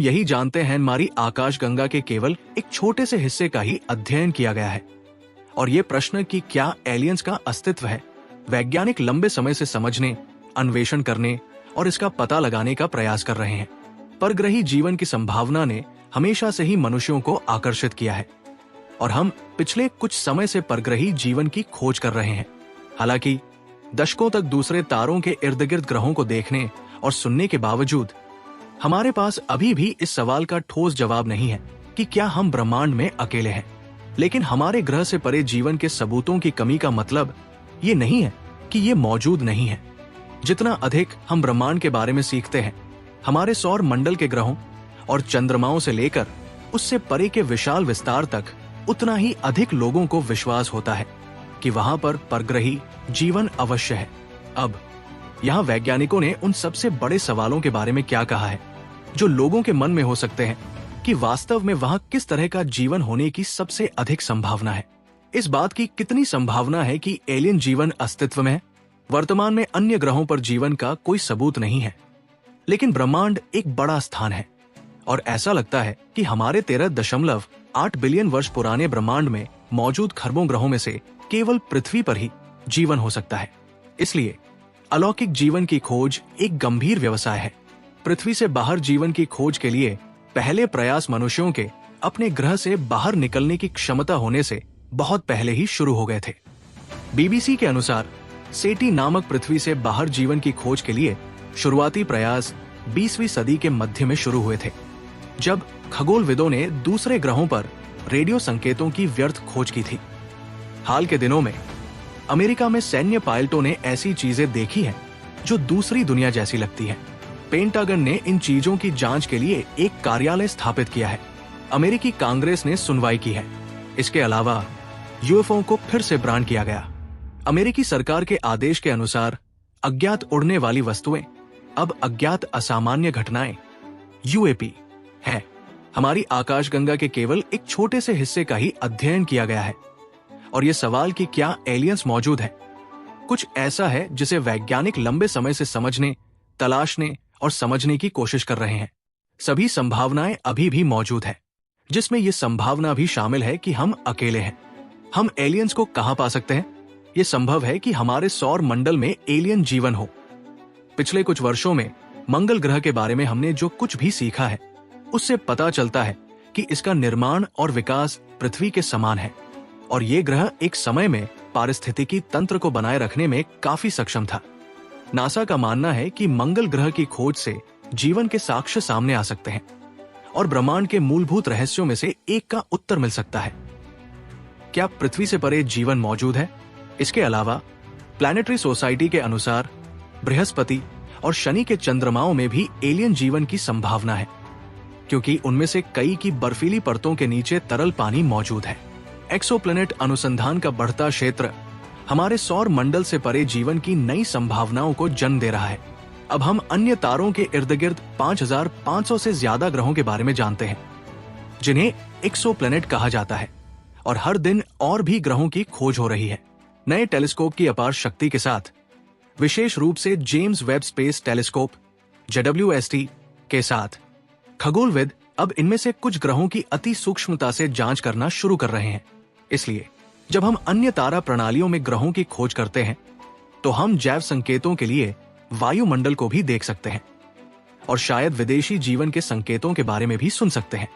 यही जानते हैं हमारी आकाशगंगा के केवल एक छोटे से हिस्से का ही अध्ययन किया गया है। और ये प्रश्न कि क्या एलियंस का अस्तित्व है, वैज्ञानिक लंबे समय से समझने, अन्वेषण करने और इसका पता लगाने का प्रयास कर रहे हैं। परग्रही जीवन की संभावना ने हमेशा से ही मनुष्यों को आकर्षित किया है और हम पिछले कुछ समय से परग्रही जीवन की खोज कर रहे हैं। हालांकि दशकों तक दूसरे तारों के इर्द गिर्द ग्रहों को देखने और सुनने के बावजूद हमारे पास अभी भी इस सवाल का ठोस जवाब नहीं है कि क्या हम ब्रह्मांड में अकेले हैं। लेकिन हमारे ग्रह से परे जीवन के सबूतों की कमी का मतलब ये नहीं है कि ये मौजूद नहीं है। जितना अधिक हम ब्रह्मांड के बारे में सीखते हैं, हमारे सौर मंडल के ग्रहों और चंद्रमाओं से लेकर उससे परे के विशाल विस्तार तक, उतना ही अधिक लोगों को विश्वास होता है कि वहां पर परग्रही जीवन अवश्य है। अब यहाँ वैज्ञानिकों ने उन सबसे बड़े सवालों के बारे में क्या कहा है जो लोगों के मन में हो सकते हैं कि वास्तव में वहां किस तरह का जीवन होने की सबसे अधिक संभावना है। इस बात की कितनी संभावना है कि एलियन जीवन अस्तित्व में है। वर्तमान में अन्य ग्रहों पर जीवन का कोई सबूत नहीं है, लेकिन ब्रह्मांड एक बड़ा स्थान है और ऐसा लगता है कि हमारे 13.8 बिलियन वर्ष पुराने ब्रह्मांड में मौजूद खरबों ग्रहों में से केवल पृथ्वी पर ही जीवन हो सकता है। इसलिए अलौकिक जीवन की खोज एक गंभीर व्यवसाय है। पृथ्वी से बाहर जीवन की खोज के लिए पहले प्रयास मनुष्यों के अपने ग्रह से बाहर निकलने की क्षमता होने से बहुत पहले ही शुरू हो गए थे। बीबीसी के अनुसार सेटी नामक पृथ्वी से बाहर जीवन की खोज के लिए शुरुआती प्रयास 20वीं सदी के मध्य में शुरू हुए थे, जब खगोलविदों ने दूसरे ग्रहों पर रेडियो संकेतों की व्यर्थ खोज की थी। हाल के दिनों में अमेरिका में सैन्य पायलटों ने ऐसी चीजें देखी हैं जो दूसरी दुनिया जैसी लगती हैं। पेंटागन ने इन चीजों की जांच के लिए एक कार्यालय स्थापित किया है। अमेरिकी कांग्रेस ने सुनवाई की है। इसके अलावा यूएफओ को फिर से ब्रांड किया गया। अमेरिकी सरकार के आदेश के अनुसार अज्ञात उड़ने वाली वस्तुएं अब अज्ञात असामान्य घटनाएं यूएपी है। हमारी आकाशगंगा के केवल एक छोटे से हिस्से का ही अध्ययन किया गया है और ये सवाल कि क्या एलियंस मौजूद है, कुछ ऐसा है जिसे वैज्ञानिक लंबे समय से समझने, तलाशने और समझने की कोशिश कर रहे हैं। सभी संभावनाएं अभी भी मौजूद है, जिसमें यह संभावना भी शामिल है कि हम अकेले हैं। हम एलियंस को कहां पा सकते हैं? यह संभव है कि हमारे सौर मंडल में एलियन जीवन हो। पिछले कुछ वर्षों में मंगल ग्रह के बारे में हमने जो कुछ भी सीखा है, उससे पता चलता है कि इसका निर्माण और विकास पृथ्वी के समान है और ये ग्रह एक समय में पारिस्थितिकी तंत्र को बनाए रखने में काफी सक्षम था। नासा का मानना है कि मंगल ग्रह की खोज से जीवन के साक्ष्य सामने आ सकते हैं और ब्रह्मांड के मूलभूत रहस्यों में से एक का उत्तर मिल सकता है। क्या पृथ्वी से परे जीवन मौजूद है? इसके अलावा प्लैनेटरी सोसाइटी के अनुसार बृहस्पति और शनि के चंद्रमाओं में भी एलियन जीवन की संभावना है, क्योंकि उनमें से कई की बर्फीली परतों के नीचे तरल पानी मौजूद है। एक्सोप्लैनेट अनुसंधान का बढ़ता क्षेत्र हमारे सौर मंडल से परे जीवन की नई संभावनाओं को जन्म दे रहा है। अब हम अन्य तारों के इर्द गिर्द 5500 से ज्यादा ग्रहों के बारे में जानते हैं, जिन्हें एक्सोप्लैनेट कहा जाता है, और हर दिन और भी ग्रहों की खोज हो रही है। नए टेलीस्कोप की अपार शक्ति के साथ, विशेष रूप से James Webb space telescope JWST के साथ, खगोलविद अब इनमें से कुछ ग्रहों की अति सूक्ष्मता से जांच करना शुरू कर रहे हैं। इसलिए जब हम अन्य तारा प्रणालियों में ग्रहों की खोज करते हैं, तो हम जैव संकेतों के लिए वायुमंडल को भी देख सकते हैं और शायद विदेशी जीवन के संकेतों के बारे में भी सुन सकते हैं।